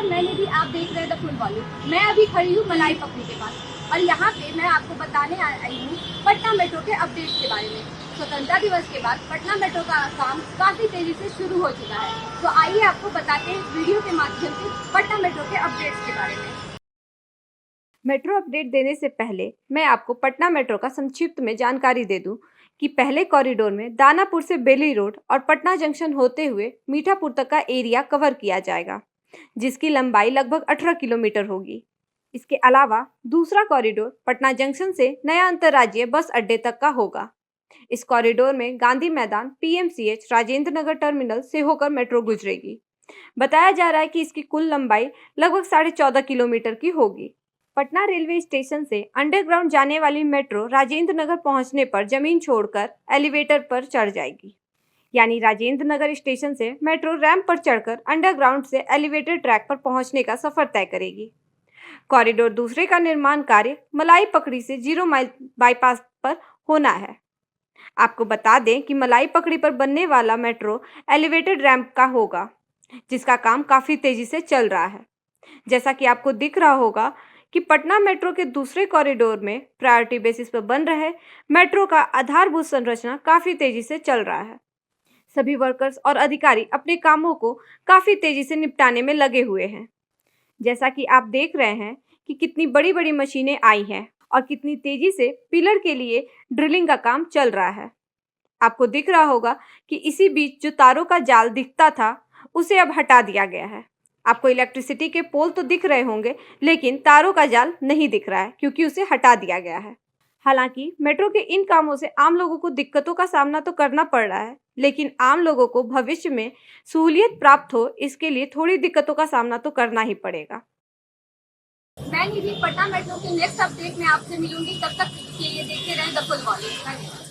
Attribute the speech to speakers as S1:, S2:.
S1: नमस्कार, मैं निधि, आप देख रहे हैं द फुल वॉल्यूम। मैं अभी खड़ी हूँ मलाई पकड़ी के पास और यहाँ पे मैं आपको बताने आई हूँ पटना मेट्रो के अपडेट के बारे में। स्वतंत्रता दिवस के बाद पटना मेट्रो का काम काफी तेजी से शुरू हो चुका है। तो आइए आपको बताते हैं इस वीडियो के माध्यम से पटना मेट्रो के अपडेट्स के बारे में। मेट्रो अपडेट देने से पहले मैं आपको पटना मेट्रो का संक्षिप्त में जानकारी दे दूं कि पहले कॉरिडोर में दानापुर से बेली रोड और पटना जंक्शन होते हुए मीठापुर तक का एरिया कवर किया जाएगा, जिसकी लंबाई लगभग 18 किलोमीटर होगी। इसके अलावा दूसरा कॉरिडोर पटना जंक्शन से नया अंतर्राज्यीय बस अड्डे तक का होगा। इस कॉरिडोर में गांधी मैदान, पीएमसीएच, राजेंद्र नगर टर्मिनल से होकर मेट्रो गुजरेगी। बताया जा रहा है कि इसकी कुल लंबाई लगभग 14.5 किलोमीटर की होगी। पटना रेलवे स्टेशन से अंडरग्राउंड जाने वाली मेट्रो राजेंद्र नगर पहुंचने पर जमीन छोड़कर एलिवेटर पर चढ़ जाएगी। यानी राजेंद्र नगर स्टेशन से मेट्रो रैंप पर चढ़कर अंडरग्राउंड से एलिवेटर ट्रैक पर पहुंचने का सफर तय करेगी। कॉरिडोर दूसरे का निर्माण कार्य मलाई पकड़ी से 0 माइल बाईपास पर होना है। आपको बता दें कि मलाई पकड़ी पर बनने वाला मेट्रो एलिवेटेड रैंप का होगा, जिसका काम काफी तेजी से चल रहा है। जैसा कि आपको दिख रहा होगा कि पटना मेट्रो के दूसरे कॉरिडोर में प्रायोरिटी बेसिस पर बन रहे मेट्रो का आधारभूत संरचना काफी तेजी से चल रहा है। सभी वर्कर्स और अधिकारी अपने कामों को काफी तेजी से निपटाने में लगे हुए हैं। जैसा कि आप देख रहे हैं कि कितनी बड़ी बड़ी मशीनें आई हैं और कितनी तेजी से पिलर के लिए ड्रिलिंग का काम चल रहा है। आपको दिख रहा होगा कि इसी बीच जो तारों का जाल दिखता था, उसे अब हटा दिया गया है। आपको इलेक्ट्रिसिटी के पोल तो दिख रहे होंगे, लेकिन तारों का जाल नहीं दिख रहा है क्योंकि उसे हटा दिया गया है। हालांकि मेट्रो के इन कामों से आम लोगों को दिक्कतों का सामना तो करना पड़ रहा है, लेकिन आम लोगों को भविष्य में सहूलियत प्राप्त हो, इसके लिए थोड़ी दिक्कतों का सामना तो करना ही पड़ेगा। मैं निधि, पटना मेट्रो के नेक्स्ट अपडेट में आपसे मिलूंगी। तब तक के लिए देखते रहें द फुल वॉल्यूम।